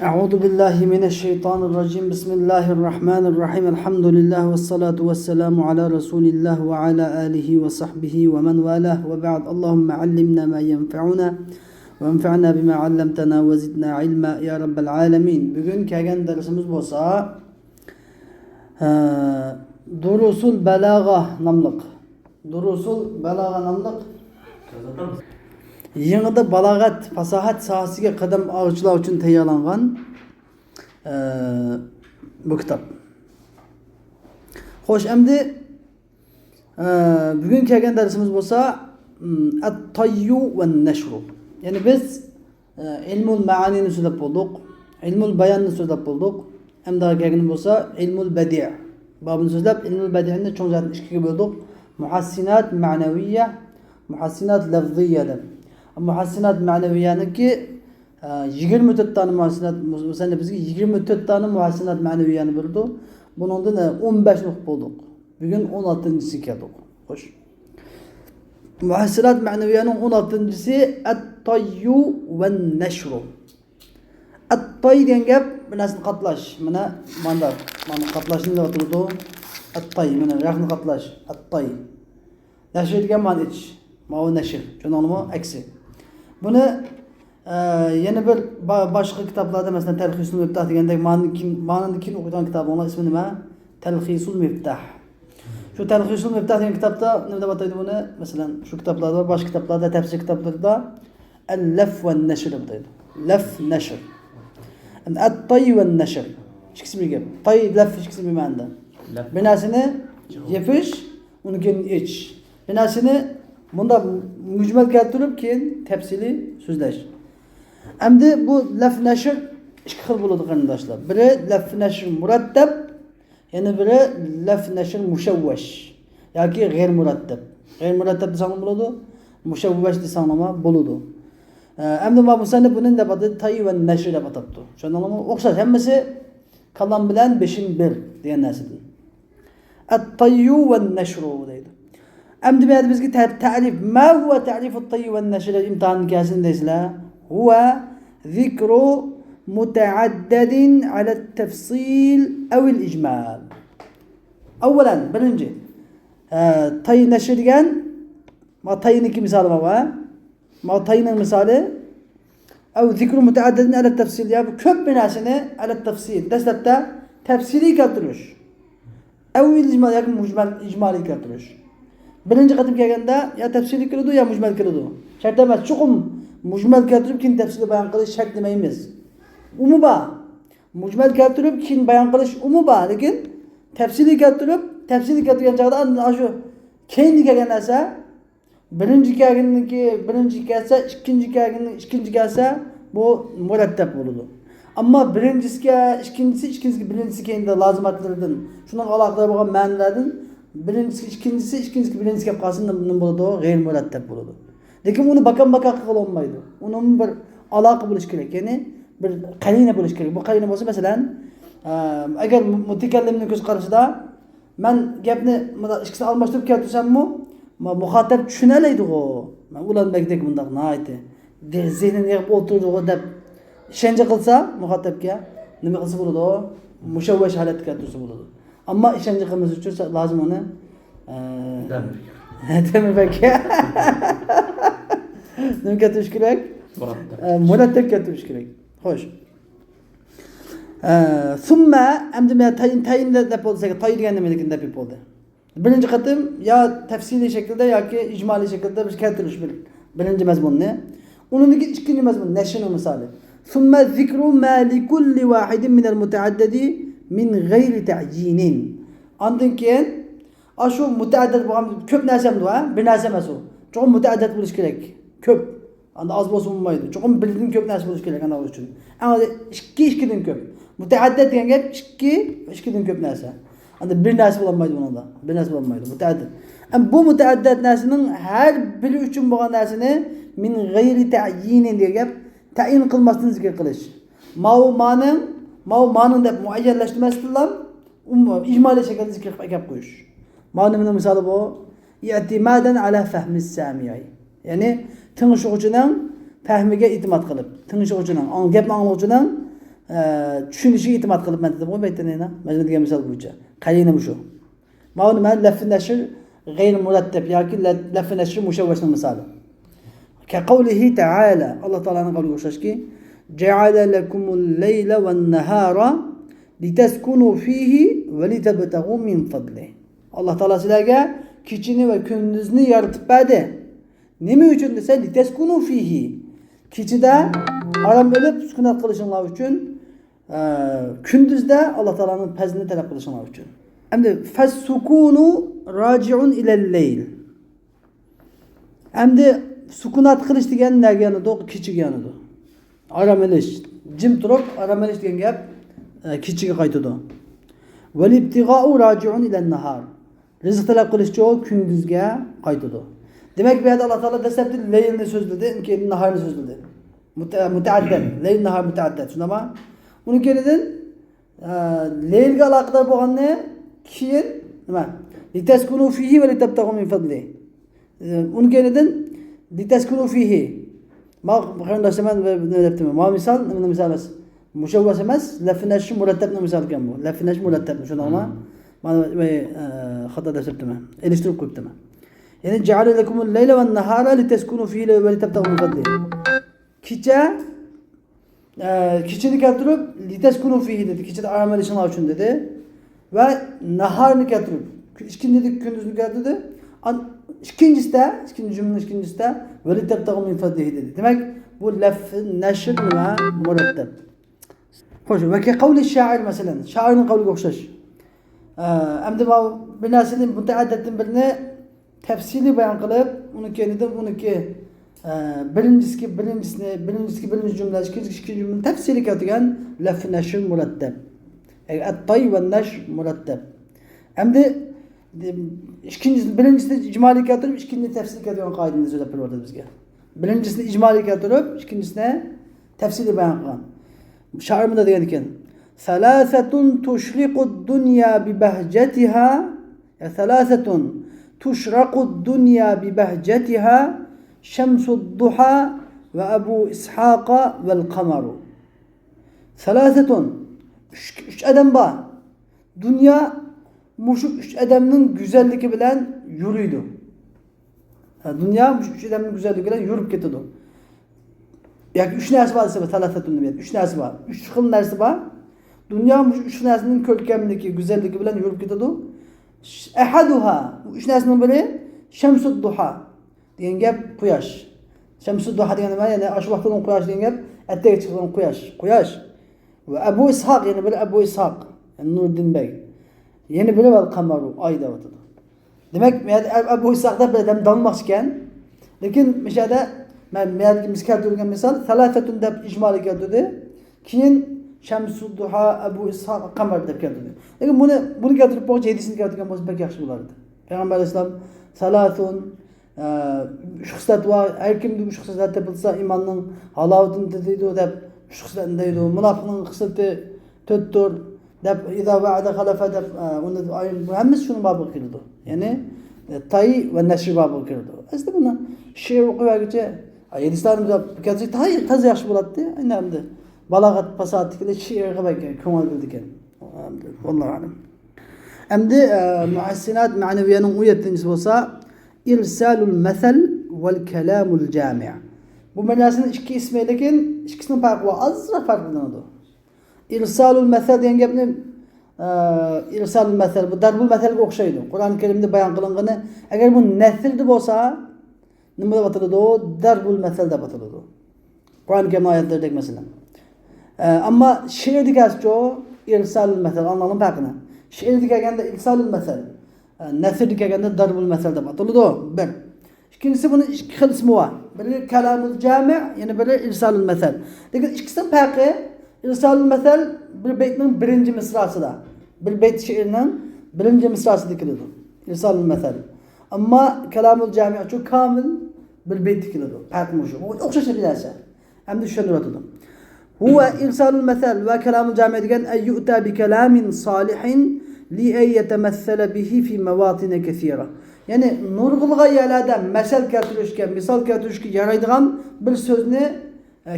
أعوذ بالله من الشيطان الرجيم بسم الله الرحمن الرحيم الحمد لله والصلاة والسلام على رسول الله وعلى آله وصحبه ومن والاه وبعد اللهم علمنا ما ينفعنا وانفعنا بما علمتنا وزدنا علما يا رب العالمين. Bugün kelgan dersimiz bo'lsa Durusul Balagha namliq. Durusul Balagha namliq Yengida balog'at, fasohat sohasiga qadam oluvchilar uchun tayyorlangan bu kitob. Xo'sh, endi bugun kelgan darsimiz bo'lsa at-tayyu wan-nashr. Ya'ni biz ilmul ma'anini so'zlab bo'ldik, ilmul bayonni so'zlab bo'ldik. Endi kelgan bo'lsa ilmul badi'. Babini so'zlab ilmul badi'ni cho'ng'atib ikkiga bo'ldik. Muhassinat ma'naviyya, muhassinat lafziyya deb. Muhassinat ma'naviyaniki 24 tane muhassinat bo'lsa bizga 24 tane muhassinat ma'naviyani berdi. Buningdan 15 nuq bo'ldik. Bugun 16-chisi keldik. Xo'sh. Muhassinat ma'naviyaning 16-chisi at-tayyu wan-nashr. At-tay degan gap bilasini qatlash. Mana qatlashni deb turibdi. At-tay mana yaxni qatlash. At-tay. Nashr degan ma'no ich. Ma'u nashr. Tushunarlimi? Aksi. Buni yana bir boshqa kitoblarda masalan Talxisul Miftah degandek ma'noni kim o'qigan kitobning ismi nima? Talxisul Miftah. Shu Talxisul Miftah degan kitobda nima deb ataydi buni? Masalan, shu kitoblarda, boshqa kitoblarda, tafsir kitoblarida al-laf va nashr deb ataydi. Laf, nashr. At-tay va nashr. Ikkisi birga. Tay, laf ikkisi bir ma'noda. Binasini yepish, uni keyin ich. Binasini bunda mujmal keltirib keyin tafsiliy so'zlash. Endi bu laf nashr ikki xil bo'ladi qarindoshlar. Biri laf nashr murattab, yana biri laf nashr mushawwash yoki g'ayr murattab. G'ayr murattab desam bo'ladi, mushawwash desam ham bo'ladi. Endi bu musannif buni deb atadi, tay va nashr deb atabdi. Tushundingizmi? O'xshash, hammasi kalam bilan 5-1 degan narsadir. At-tayyu va nashr deydi. Endi bu yerda bizga ta'rif, ma huwa ta'rif at-tayy va an-nashr imtihan kelsin deysizlar. Huwa zikru mutaaddidin ala at-tafsil aw al-ijmal. Avvalan birinchi tay nashr degan ma tayniki misoli bor. Ma tayning misoli aw zikru mutaaddidin ala at-tafsil ya ko'p bir narsani ala at-tafsil dastlabda tafsiliy keltirish. Aw al-ijmal yoki ijmaliy keltirish. Birinchi qatim kelganda ya tafsiliy kiradi ya mujmal kiradi. Shart emas, chuqum mujmal keltirib keyin tafsiliy bayon qilish shart demaymiz. Umuman mujmal keltirib keyin bayon qilish umuman, lekin tafsiliy keltirgan chog'da ana shu keyin kelgan narsa birinchi kelsa, ikkinchi kelsa bu murattab bo'ladi. Ammo birinchisiga ikkinchisi birinchisi keyinda lozimatlardan, shunga aloqador bo'lgan ma'nolardan birinchisi ikkinchisi birinchisi kelib qolsin nima bo'ladi? G'ayr murattab bo'ladi. Lekin uni bakan-baqa qila olmaydi. Uning bir aloqa bo'lish kerak, ya'ni bir qarina bo'lish kerak. Bu qarina bo'lsa, masalan, agar mutakallimning ko'z qarashida men gapni ikkisini almashtirib keltirsammi, muxotab tushunalaydi-ku. Men ulanmakdek bundaq naydi. Zehnini yig'ib o'tirdi deb ishoncha qilsa muxotabga nima qilsa bo'ladi? Mushawwash holatga keltirsa bo'ladi. Amma ishoncha qilmas uchun lozim uni Demirga nima keltirish kerak? Murattab keltirish kerak. Xo'sh. Summa endi men tayin deb bo'lsa, tay degan nimaligini deb bo'ldi. Birinchi qatim yo tafsiliy shaklda yoki ijmoliy shaklda biz keltirish birinchi mazmunni. Uningki ikkinchi mazmun nashrning misoli. Summa zikru ma li kulli wahidin min al-mutaaddidi min g'ayri ta'yinin. Ondan keyin shu mutaaddid bo'lgan ko'p narsa bor, bir narsa emas u. Cho'qim mutaaddid bo'lish kerak. Ko'p. Anda oz bo'lsa bo'lmaydi. Cho'qim birdan ko'p narsa bo'lish kerak ana uchun. Ana ikkidan ko'p. Mutaaddid degan gap ikkidan ko'p narsa. Anda bir narsa bo'lmaydi bunda. Bir narsa bo'lmaydi. Mutaaddid. Bu mutaaddid narsaning har biri uchun bo'lgan narsani min g'ayri ta'yinin degan gap tayin qilmasdan zikr qilish. Ma'noni deb muayyanlashtirmasdan ijmoliy shaklda zikr qilib qo'yish. Ma'noning misoli bu i'timadan ala fahmi as-sami'i. Ya'ni ting'ishuvchining fahmiga e'timod qilib, ting'ishuvchining gapni anglovchining tushunishga e'timod qilibman dedim bu yerda nima? Mana degan misol bo'yicha. Qarayni shu. Mana men lafz nashr g'ayr murattab yoki lafz nashr mushawwashning misoli. كقوله تعالى الله تعالى قال وشاشكي جعل لكم الليل والنهار لتسكنوا فيه ولتبتغوا من فضله الله تعالى sizlarga kechini va kunduzni yaratib berdi. Nima uchun desa liteskunu fihi. Kechida aram olib sukunat qilishinglar uchun, kunduzda Alloh taolaning fazlini talab qilishinglar uchun. Endi fasukunu raji'un ila al-layl. Endi sukunat qilish degan nagani do'q kechigani. Aram olish, jim turib aram olish degan gap kechiga qaytadi. Wal ibtiga'u raji'un ila an-nahar. Rizq talab qilishchi kunduzga qaytadi. Demak bu yerda Alloh taolo dastlabki laylni so'zladi, keyin naharni so'zladi. Mutaaddid, layl nahar mutaaddid. Shundaymi? Uni keyindan laylga aloqador bo'lganni keyin nima? Litaskunu fihi va litabtaghu min fadli. Uni keyindan litaskunu fihi. Ma qarindoshman nima debdim? Ma misol, nima misol emas. Mushawwas emas, lafnash murattabni misol ekan bu. Lafnash murattabni shundaymi? Mana xato debdim. Elishtirib qo'yibdim. Yani ceale lekumul leyla ve nahara liteskunu fihi ve litabtaghu min fadli. Kechini keltirib liteskunu fihi dedi. Kechida amal ishlar uchun dedi. Ve naharni keltirib ikkinchi kunduzni keltirdi. İkincisida, ikinci cümle ikincisida ve litabtaghu min fadli dedi. Demek bu laf nashr nima murattab. Xo'sh, va ki qavli shoir masalan, shoirning qavliga o'xshash. Endi bu bir narsaning mutaaddidin birini tafsili bayon qilib, uni keyinida uniki birinchi jumla, ikkinchi jumla tafsili keltirgan laf nashr murattab. At-tay va nashr murattab. Endi birinchisi ijmoliy keltirib, ikkinchisi tafsili keltirgan qoidani so'zlab berdi bizga. Birinchisini ijmoliy keltirib, ikkinchisini tafsili bayon qilgan. Shoir bunda degan ekan: "Salasatun tushriqud dunya bi bahjatiha." Ya salasatun تشرق الدنيا ببهجتها شمس الضحى وأبو إسحاق والقمر ثلاثة üç adam var. Dünya muşuk üç adamın güzelliği bilen yürüydü. Dünya muşuk üç adamın güzelliği bilen yürüp gidiyordu. Yani üç nersi var ise thalathatun diyet. Üç nersi var. Üç xil nersi var. Dünya muşuk üç nersinin körkemliği, güzelliği bilen yürüp gidiyordu. Ehaduha, üç nesinin biri şemsud duha diyen gap quyosh. Şemsud duha degan nima? Yani ash vaqtdan quyosh degan gap ertaga chiqqan quyosh. Va Abu Ishaq yani biri Abu Ishaq, yani Nuriddin Bey. Yeni biri val qamaru oyda o'tadi. Demak, Abu Ishaqda bir odam donmoqchi ekan. Lekin mishada men keltirgan misol thalathatun deb ijmoliy keltirdi. Keyin Şemsud duha Abu Ishaq qamar deb keltirdi. Lekin buni keltirib bo'yicha hadisni keltirgan bo'lsa pek yaxshi bo'lardi. Payg'ambar alayhisalom salatun shu xislat va har kimni shu xislatda bilsa iymonning halovatini deydi deb shu xislatni deydi. Munofiqning xislati 4 deb idza va'ada xalafa deb uni hammasi shuni babı qildi. Ya'ni tay va nashr babı qildi. Aslida buni she'r o'qivagicha hadislarimiz keltirsa taz yaxshi bo'ladi. Endi balag'at fasodlikda she'r qilib ko'ngil bildi ekan. Vallohu alam. Endi muhassinat ma'naviyaning 17-si bo'lsa irsalul masal val kalamul jami'. Bu ma'nosini ikki ismi lekin ikkisining farqi bor, azroq farqlanadi. İrsalul masal degan gapni irsalul masal bu darbul masalga o'xshaydi. Qur'oni Karimda bayon qilingani agar bu nasrda bo'lsa nima deb ataladi? Darbul masal deb ataladi. Qur'oni Karim oyatlaridagi masalan. Ama şiir dikasçı irsalul mesel anlamın farkına. Şiir dikaganda irsalul mesel, nesir dikaganda darbul mesel deb ataladi. Bir. İkincisi bunun iki xil ismi var. Biri kalamul jami', yani biri irsalul mesel. Lekin ikkisining farqi irsalul mesel bir beytning birinchi misrasida. Bir beyt şiirning birinchi misrasida keladi. Irsalul mesel. Ama kalamul jami' çok kamil bir beyt keladi. Farqi shu. O'xshash narsa. Endi tushuntirib هو إرسال المثل وكلام الجامع ديgan أن يؤتى بكلام صالح لأن يتمثل به في مواطن كثيرة. Yani nurg'ulg'a yerlarda masal keltirishga, misol keltirishga yaraydigan bir so'zni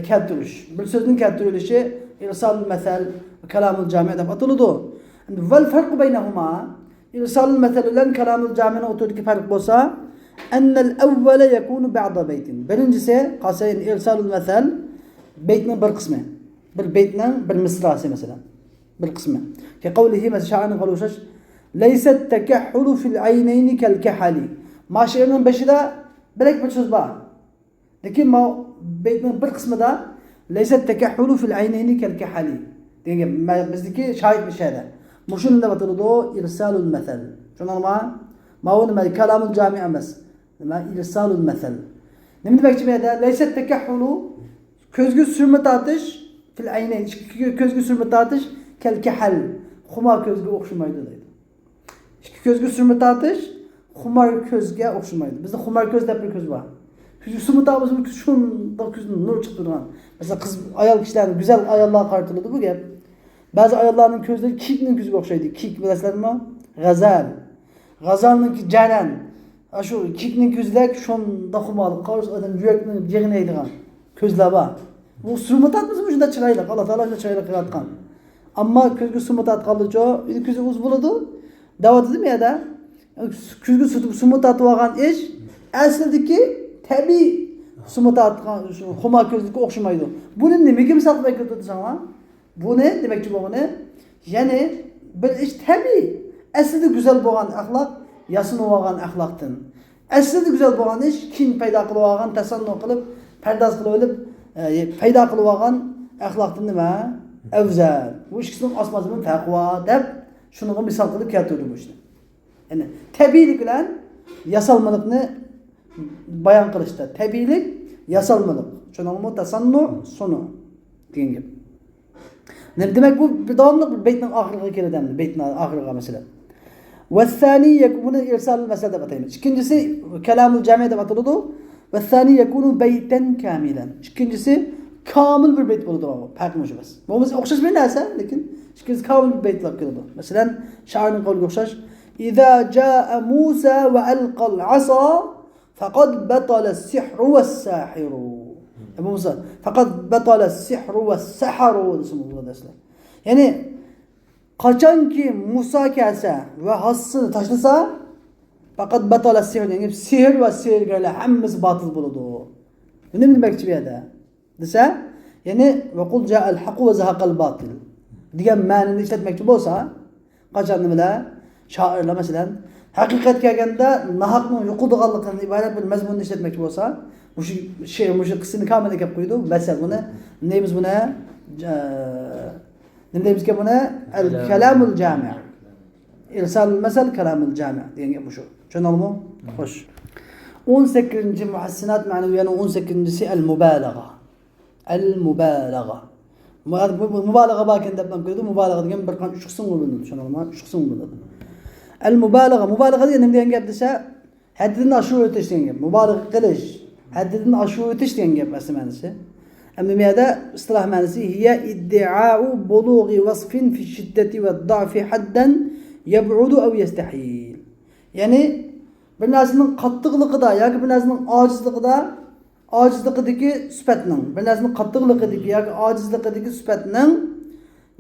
keltirish. Bir so'zning keltirilishi irsalul mesel ve kelamul cami deb atıldı. Vel farku beynehuma irsalul mesel ile kelamul cami'nin oturdaki fark bolsa ennel evvele yekunu ba'da beytin. Birincisi kasayin irsalul mesel beytinin bir kısmı. Bir beytinin bir mısrası mesela. Bir kısmı. Ki kavlihi mesela şairinin kaluşaş leyset tekehhulu fil ayneyni kel kehali. Maşirenin başında bilek bir söz var. Lakin ma beytinin bir kısmı da leyset tekehhulu fil ayneyni kel kehali. Denge bizdeki şahit bir şeyde. Muşunun da batırdı o irsalul mesel. Şunlar ma o ne kelamul cami emas. Ma irsalul mesel. Ne demek ki burada leyset tekehhulu közgü sürme tartış fil ayneyn közgü sürme tartış kel kehal. Xumar közgü oxşumaydı deydi. Közgü sürme tartış xumar közge oxşumaydı. Bizde xumar köz dep bir köz var. Sürme tartışımız şunda közün nur çıktı durgan. Mesela kız ayal kişilerin güzel ayallar kartılıdı bu gap. Bazı ayallarının közleri kiknin közüge oxşaydı. Kik bilasizlar mı? Gazal. Gazal'nınki Canan. Şu kiknin közlek şunda xumalık qarış adam yüreknin yegine eydigan. Közler var. Bu sürmet atmısın şunda çıraylık. Allah Teala şunda çıraylık yaratkan. Ama közgü sürmet atkalıca közü uz buladı. Davat edilmi ya da közgü sürmet atvagan iş aslındaki tabi sürmet atkan xuma közlükü oxşamaydı. Bunun nimeге misal qilib aytib sana? Bu ne demek ki bu ne? Yani bir iş tabi aslında güzel boğan ahlak yasın olgan ahlaktan. Aslında güzel boğan iş kin payda qilib olgan tasannu qilib pardaz qilib olib payda qilib olgan ahlaktan nima? Afzal. Bu ikkisining osmasining taqvo deb shuni misol qilib keltirdi bu ishni. Yani tabiiylik bilan yasalmalikni bayon qilishda. Tabiiylik, yasalmalik. Shuningmi tasannu sunu degan gap. Ne demek bu devamlı bir beytnin ahirine keladi. Beytnin ahirine mesela. والثاني يكون إرسال المسألة بتاعنا. İkincisi kelamul cami de batıldı. والثاني يكون بيتا كاملا. İkincisi kamil bir beyt buludu ama. Farkmış bas. Bu mesela okşaş bir neyse. Lakin ikincisi kamil bir beyt lakıldı. Mesela şairin kavli okşaş. إذا جاء موسى وألقى العصا فقد بطل السحر والساحر. Ebu Musa. Fakat betale sihru ve saharu yani kaçan ki Musa kelse ve hassını taşlasa fakat betale sihru yani sihir ve sihirlerle hemmesi batıl buludu. Bu ne demek ki bir yerde? Dese yani ve kul ca'al haqqu ve zahaqal batil diyen manini işletmekçi olsa kaçan bile şairler mesela hakikat kelganda nahaqning yuqudiganligidan iborat bir mazmunni işletmekçi olsa bu şey kısmını kamil edip koydu. Mesela bunu neyimiz buna? Ne diyemiz ki buna? El kelamul cami. İrsalul mesel kelamul cami. Diyen bu şu. Şunu mu? Hoş. 18. muhassinat maneviyanın 18.si el mubalağa. El mubalağa. Mubalağa bakın depem koydu. Mubalağa diyen bir kan 3 kısım bulundu. Şunu mu? 3 kısım bulundu. El mubalağa. Mubalağa diyen ne diyen gap dese haddini aşağı öteş diyen gap. Mubalağa kılış. Haddini aşağı öteş diyen gap aslında. Ama miyada istilah manası hiye iddia'u buluği vasfin fi şiddeti ve da'fi hadden yeb'udu ev yestahil. Yani bir narsının qattiqligida yoki bir narsının ojizligidagi sifatning, bir narsının qattiqligidagi yoki ojizligidagi sifatning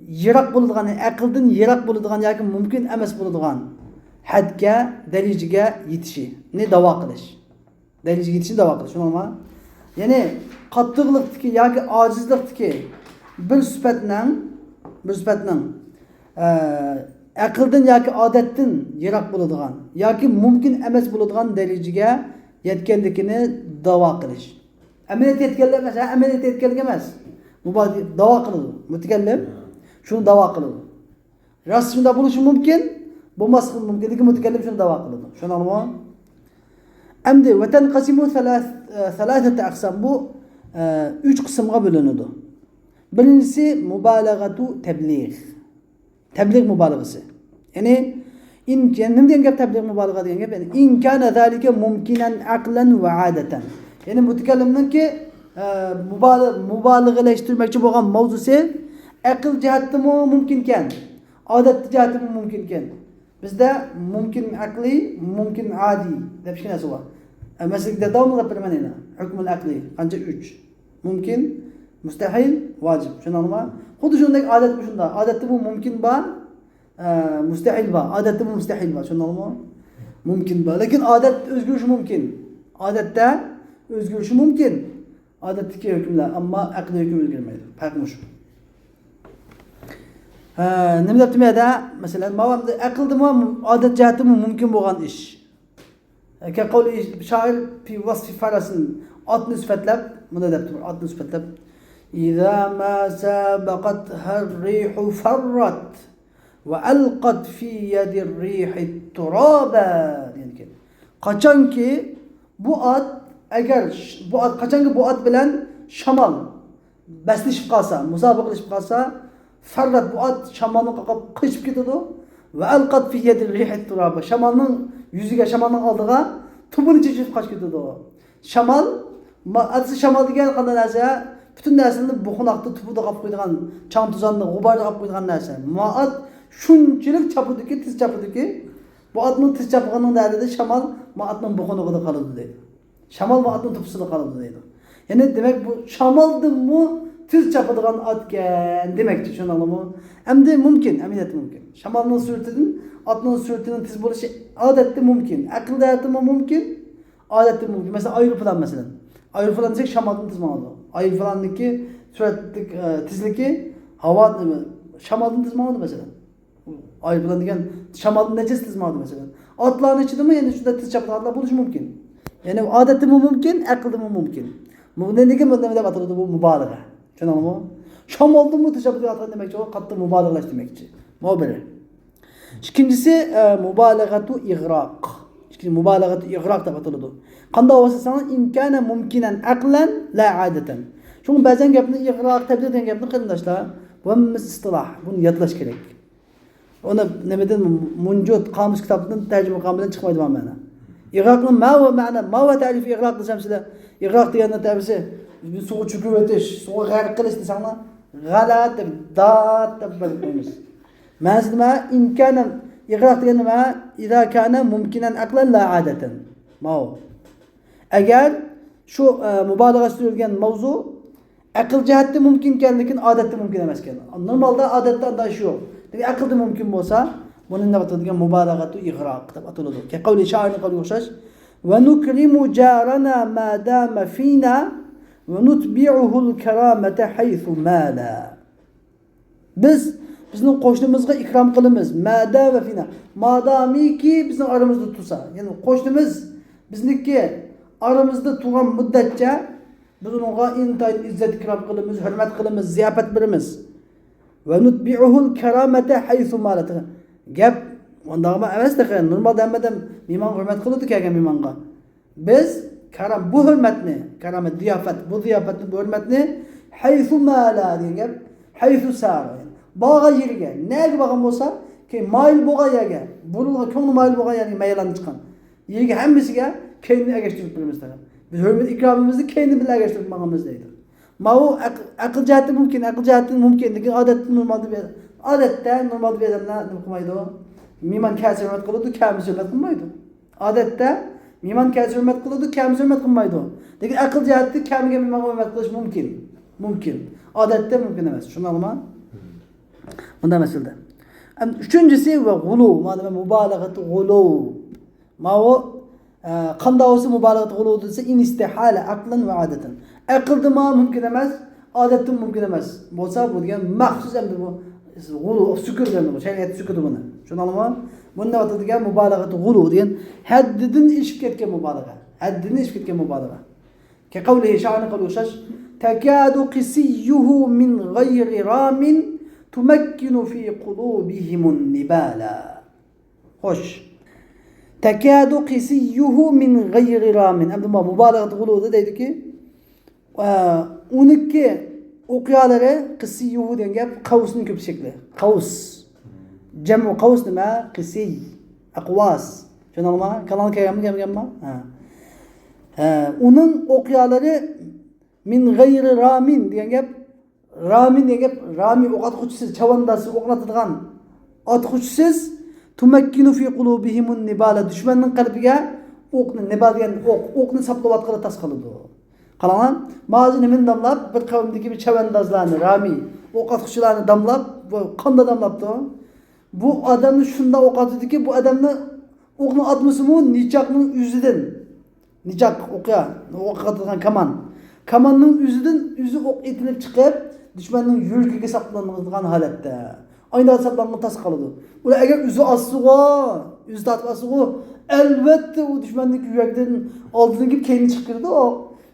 yiroq bo'ladigan, aqldan yiroq bo'ladigan yoki mumkin emas bo'ladigan hadga, darajaga yetishi, ne da'vo qilish. Darajaga yetishni da'vo qilish, tushunarmi? Yani qattiqlikdagi yoki ojizlikdagi bir sifatning aqldan yoki odatdan yiroq bo'ladigan yoki mumkin emas bo'ladigan darajaga yetganligini da'vo qilish. Amaliyat yetganlar emas, amaliyat yetganlik emas. Bu da'vo qiladi. Mutakallim shuni da'vo qiladi. Rasmida bo'lishi mumkin, bo'lmasi mumkinligi mutakallim shuni da'vo qiladi. Tushunarmi? Endi ve tenqasimu thalathata aqsam bu 3 qismga bo'linadi. Birincisi mubalagatu tebliğ. Tebliğ mubalagası. Yani nima degan gap tebliğ mubalag'a degan gap? Yani in kana zalika mumkinan aqlan ve adatan. Yani mutakallimninki mubalag'alashtirmoqchi bo'lgan mavzusi aql jihatdan mumkinkan, odat jihatdan mumkinkan. Bizda mumkin aqli, mumkin adi deb hech narsa bor. Mesela davomli gapiraman. Hukmul aqli qancha 3. Mumkin, mustahil, vojib. Tushunarmi? Xuddi shunday odat bu shunda. Odatda bu mumkin bor, mustahil bor. Odatda bu mustahil bor, tushundingmi? Mumkin bor, lekin odat o'zgarishi mumkin. Odatda o'zgarishi mumkin. Odatdagi hukmlar, ammo aqliy hukm o'zgarmaydi. Farq shu. Nima deb aytmaydi? Masalan, mavamda aqldimi, odat jihatimi mumkin bo'lgan ish. Kaqavli shoir fi vasfi farasin otni sifatlab, bunda deb turibdi, otni sifatlab إذا ما سابقتها الريح فرت وألقت في يد الريح التراب yani qachonki bu ot agar bu ot qachonki bu ot bilan shamol baslashib qolsa, musobaqalashib qolsa, farrat bu ot shamolni qoqib qichib ketadi va alqat fi yadi rih at-turab. Shamolning yuziga, shamolning oldiga tubini chechib qochib ketadi. Shamol, asli shamol degan qanday narsa? Bütün narsalarni buxunaqda tubida qolib qo'ygan, chang tuzonni, g'uborda qolib qo'ygan narsa. Muat shunchalik chapudiki, tiz chapudiki, bu otning tiz chapganining darida shamol muatning buxunig'ida qoladi deydi. Shamol muatning tubsida qoladi deydi. Ya'ni demak bu shamoldimi tiz chapadigan otgan demakchi, tushundingmi? Endi mumkin, amaliyotda mumkin. Shamolning suratidan otning suratining tiz bo'lishi odatda mumkin. Aqlda mumkin, odatda mumkin. Masalan, aeroplan masalan. Aeroplan desek shamoldan tizmadi. Aeroplanniki suratlik tizligi havo shamoldan tizmadi masalan. Aeroplan degan shamoldan necha tizmadi masalan. Otlarning ichidami endi shunda tiz chapadiganlar bo'lishi mumkin. Ya'ni odatda mumkin, aqlda mumkin. Nega bunday deb ataladi bu mubolag'a. Tushundingmi? Shamoldan tiz chapadigan demakchi, u qattiq mubolag'alash demakchi. Bu biri. İkincisi mubolag'atu ig'roq. İkinci mubolag'atu ig'roq deb ataladi. Qanday bo'lsa imkana mumkinan aqlan la adatan. Çünkü bazen gapni ig'roq tabdir degan gapni qarindoshlar, bu hammasi istiloh. Buni yodlash kerak. Ona nimadan Munjud qomus kitobidan tarjima qilgan bilan chiqmaydi bu ma'no. Ig'roqning ma va ta'rif ig'roq desam sizlar, ig'roq deganning ta'rifi suvga cho'kib o'tish, suvga g'arq qilish desanglar, g'alat deb dot deb bilamiz. Ma'nosi nima? Imkana ig'roq degan nima? Iza kana mumkinan aqlan la adatan. Ma'o. Agar shu mubolag'a surilgan mavzu aql jihatda mumkin ekan, lekin odatda mumkin emas ekan. Normalda odatda unday shu. Demak, aqlda mumkin bo'lsa, buni nima deyilgan mubolag'atu ig'roq deb ataladi. Qavli shoirning qavliga o'xshash. Va nukrimu jarana ma dama fina va nutbi'uhu al-karamata haythu mala. Bizning qo'shnimizga ikrom qilamiz. Mada va fina. Madamiki bizning aramizda tursa, ya'ni qo'shnimiz bizniki aramızda turgan müddetçe biz onunla intayin izzet ikram qilamiz, hürmet qilamiz, ziyafat beramiz. Ve nutbi'uhul keramete haythu malata. Gap ondagı emas da normalde hammadan mehmon hurmat qiladi kelgan mehmonga. Biz karam bu hurmatni, karamat ziyafat, bu ziyafatni, bu hurmatni haythu mala degan gap, haythu sara. Bağa yerga, nega bag'an bo'lsa, ki mayl bo'lgan yerga, bunga ko'ngli mayl bo'lgan yerga maylanib chiqqan. Yerga hammasiga kendini ergeçtirip bilmemiz lazım. Biz hürmet ikramımızı kendi bile ergeçtirip bakmamız lazım. Mavu akıl cihati mümkün, akıl cihati mümkün. Lekin adette normalde bir adette normalde bir adamlar ne yapmaydı o? Miman kâsi hürmet kılıyordu, kâmiz hürmet kılmaydı. Adette miman kâsi hürmet kılıyordu, kâmiz hürmet kılmaydı. Lekin akıl cihati kâmiga miman hürmet kılış mümkün. Mümkün. Adette mümkün emas. Şunu anlama. Bunda meselede. Üçüncüsü ve gulu. Madem mubalagatu gulu. Mavu qanday olsa mubolag'a qiladi desa inistihale aqlan va adatan. Aqlda mumkin emas, odatda mumkin emas. Bo'lsa bu degan maxsus endi bu g'ulu sukr degan bu, shariat sukri buni. Tushundingmi? Bunda o'tadigan mubolag'a g'ulu degan haddidan ishib ketgan mubolag'a. Haddidan ishib ketgan mubolag'a. Ki qavlihi shoirning qawli o'xshash, takadu qisiyuhu min ghayri ramin tumakkinu fi qulubihim an-nibala. Xo'sh. Tekadu qisiyuhu min gayri ramin. Ama mübalağat guluda deydi ki, uniki okuyaları qisiyuhu degan gap qavsning ko'p shakli. Qaws. Jamu qaws nima? Qisiy. Aqwas. Tushundingmi? Kalon kelganmi? Uning okuyaları min gayri ramin degan gap. Ramin degan gap, rami o'q atquchisiz, chavandasi o'qlatadigan atquchisiz tumakkinu fi qulubihimun nibala. Düşmanning qalbiga o'qni nibal degan o'qni saplayotganlar tas qiladi. Qalaman, ma'zini men damlab bir qavmdagi bir chavandozlarni, rami o'q atuvchilarni damlab, qanday damlabdi? Bu odamni shunda o'q atdiki, bu odamni o'qni atmasimi nichoqning yuzidan. Nichoq o'qya, o'q atgan kaman. Kamanning yuzidan yuzi o'q etilib chiqib, dushmanning yuragiga saplanadigan holatda. Aynan saplanma tas qoladi. Ular agar yuzi assuga, yuzi tatib assuga, albatta u dushmanning yuragidan oldidan kelib keyin chiqib kirdi. O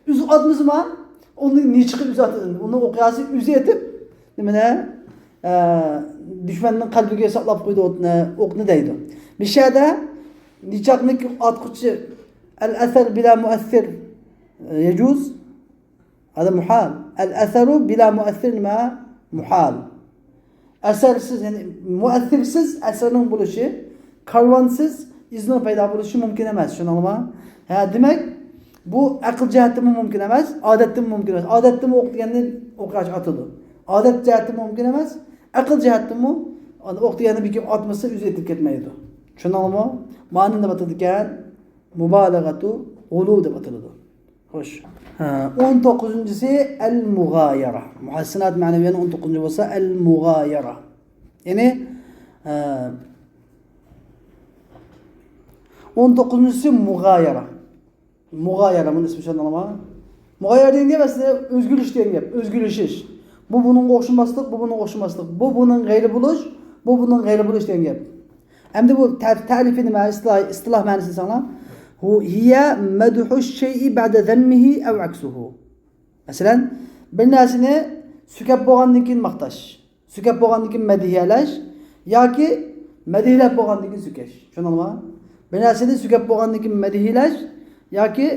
yuzi atmasimi? Onu ne çıkıp yüzü atadın? Onu okuyası yüzü etip, demine düşmanın kalbine saplap koydu okunu deydi. Bir şeyde niçaklık atkıcı el-eser bila muassir yecuz. Hada muhal. El-eseru bila muassir ma muhal. Esersiz yani muassirsiz eserin buluşu, karvansız iznin payda buluşu mümkün emez. Şunu anlama. Demek bu akıl cihetten mümkün emez, adetten mümkün emez. Adetten o'q degandan o'qash atıldı. Adet cihetten mümkün emez, akıl cihetten mi o'q degandan bir kim atmasa yüz etib ketmaydi. Tushundingmi? Ma'nini deb atilgan mubalagatu ulu deb atiladi. Xo'sh. 19-si al-mughayara. Muhassinat ma'naviyani 19-chi bo'lsa al-mughayara. Ya'ni 19-si mughayara. Mughayara bunun ismi şundan ama. Mughayara degan gap aslida o'zgarish degan gap, o'zgarishish. Bu bunun o'xshamaslik, bu bunun o'xshamaslik. Bu bunun g'ayri bo'lish, bu bunun g'ayri bo'lish degan gap. Endi bu ta'rifi nima? Istiloh ma'nosini sana. Hu hiya madhu shay'i ba'da zammihi aw aksuhu. Masalan, bir narsani sukab bo'lgandan keyin maqtash, sukab bo'lgandan keyin madhiyalash yoki madhiyalab bo'lgandan keyin sukash. Tushundingmi? Bir narsani sukab bo'lgandan keyin madhiyalash yoki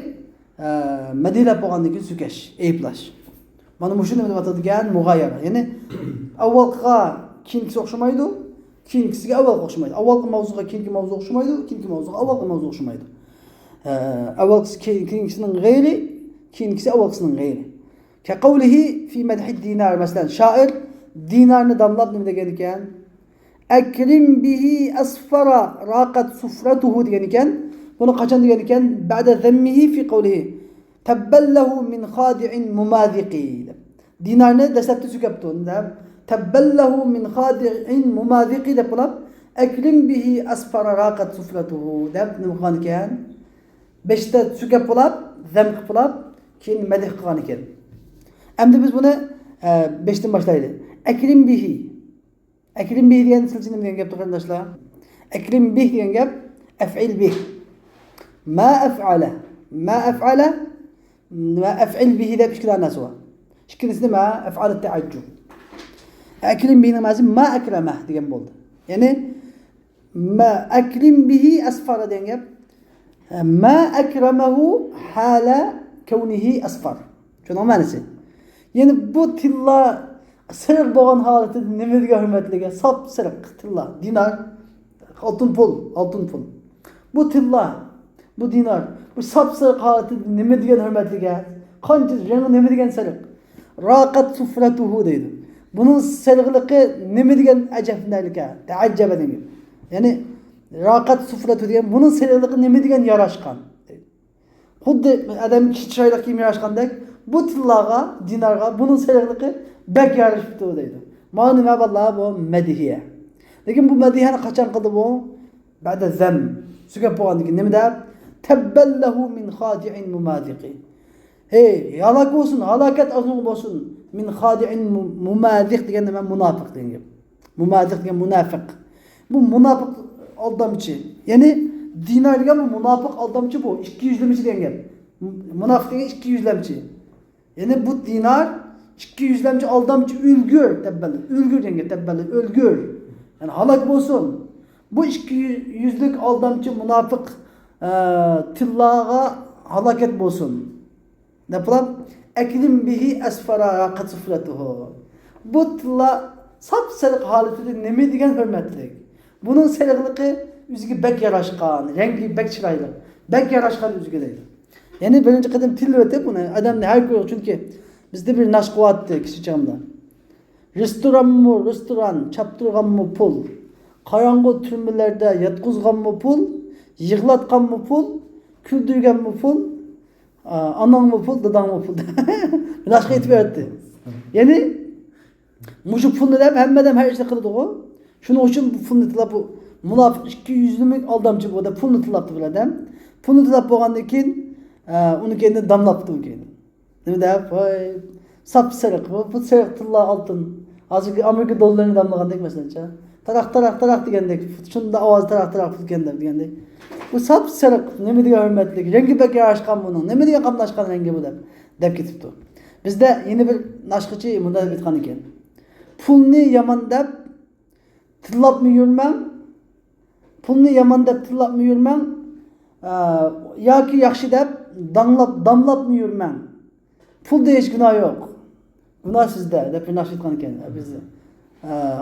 madhiyalab bo'lgandan keyin sukash, ayiblash. Mana bu shuni deb atadigan mughayara. Ya'ni avvalga keyingisi o'xshamaydi, keyingisiga avvalgi o'xshamaydi. Avvalgi mavzuga keyingi mavzu o'xshamaydi, keyingi mavzuga avvalgi mavzu o'xshamaydi. Avvalgisi keyingisining g'ayri, keyingisi avvalgisining g'ayri. Ka qawlihi fi madhi dinar masalan, shoir dinarni damlab nima degan ekan? Akrim bihi asfara raqat sufratuhu degan ekan. Bunu qachon degan ekan? Ba'da zammihi fi qawlihi tabballahu min khadi'in mumaziqi. Dinarni dastlabda sukabdi. Tabballahu min khadi'in mumaziqi deb qilib, akrim bihi asfara raqat sufratuhu deb nima qilgan ekan? 5ta sukab qilib, zam qilib, keyin madh qilgan ekan. Endi biz buni 5dan boshlaylik. Akrim bihi. Akrim bihi degan so'z nima degan gapdir qarindoshlar? Akrim bihi degan gap af'il bih. Ma af'ala. Ma af'ala ma af'il bihi deb ikki narsa bor. Ikkinchisi nima? Af'al at-ta'ajjub. Akrim bihi nimasi? Ma akrama degan bo'ldi. Ya'ni ma akrim bihi asfara degan gap ma akramahu hala kawnihi asfar. Shunday ma'nosi. Ya'ni bu tilla siriq bo'lgan holatida nima degan hurmatliga sop siriq tilla, dinar, oltin pul. Bu tilla, bu dinar, bu sop siriq holatida nima degan hurmatliga, qancha rengi nima degan siriq. Raqat sufratuhu deydi. Bunun siriqligi nima degan ajabnalika, ta'ajjaba degan. Ya'ni raqat sufratu degan bunun siriqligi nima degan yarashgan. Xuddi odam chiroyli kiyim yarashgandek, bu tillaga, dinarga bunun siriqligi bek yarashibdi deydi. Mana nima vallahi bu madhiya. Lekin bu madhiyani qachon qildi bu? Ba'da zam. Sugab bo'lgandan keyin nima deb? Tabballahu min khadi'in mumaziqi. Hey, halak olsun, halakat azun olsun. Min khadi'in mumaziq degan nima? Munofiq degan. Mumaziq degan munofiq. Bu munofiq aldamchi. Ya'ni dinar degan bu munofiq aldamchi bu. 200lamchi degan gap. Munofiq degan 200lamchi. Ya'ni bu dinar 200lamchi aldamchi o'lgur tabbali. O'lgur degan tabbali, o'lgur. Yani halak olsun. Bu 200'lük aldamchi munofiq tillaga halakat olsun. Ne yapalım? Eklim bihi asfara raqat sufratuhu. Bu tilla sapsarık haletinde neme degan hürmetlik. Bunun sariqligi o'ziga bek yarashgan, rengi bek chiroyli. Bek yarashgan o'ziga deydi. Ya'ni birinchi qadam til o'tib buni odamni har ko'rib chunki bizda bir nashquvotdi kichikchamda. Restoran, chap turganmi pul. Qarang'u turmalarda yotqizganmi pul, yig'latganmi pul, kuldirganmi pul, anangmi pul, dadangmi pul. Nashqa aytib berdi. Ya'ni Muşu pulni deb hammadan har ishni qiladi ku. Shuning uchun bu pulni tilab bu munofiq 200'lük aldamchi bo'ldi. Pulni tilabdi bular ham. Pulni tilab bo'lgandan keyin uni keyin damlabdi u keyin. Nima deb? Voy, sap sariq bu sariq tilla oltin. Hozirgi Amerika dollarini damlagandek masalancha. Taraq degandek, shunda ovoz taraq degandek. Bu sap sariq nima degan hurmatli, rengi bek yarashgan buning. Nima degan qamlashgan rengi bu deb ketibdi. Bizda yeni bir nashqichi bunda aytgan ekan. Pulni yomon deb tillabmi yurmang. Pulni yomon deb tillabmi yurmang. Yoki yaxshi deb damlabmi yurmang. Pulda hech gunoh yo'q. Gunoh sizda deb bir nashq aytgan ekan bizda.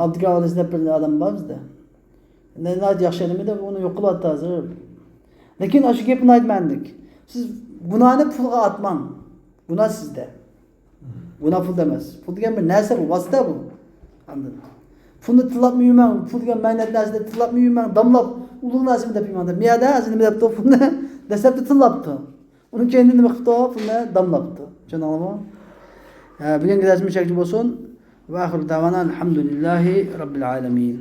Abdurrahman Olis deb bir odam bor bizda. Nayt yaxshi nima deb uni yo'q qilyapti hozir. Lekin shu gapni aytmandik. Siz gunohni pulga atmang. Gunoh sizda. Gunoh pulda emas. Pul degan bir narsa bu, vosita bu. Anladın. Pulni tilabmi yurmang, pul degan ma'nat narsada tilabmi yurmang, damlab ulug' narsani deb yurmang. Miyada hozir nima debdi pulni? Dastlabda tillabdi. Uni keyin nima qilibdi? Pulni damlabdi. Tushundingizmi? Bugungi darsimiz shuncha bo'lsin. Va oxir davona alhamdulillahi robbil alamin.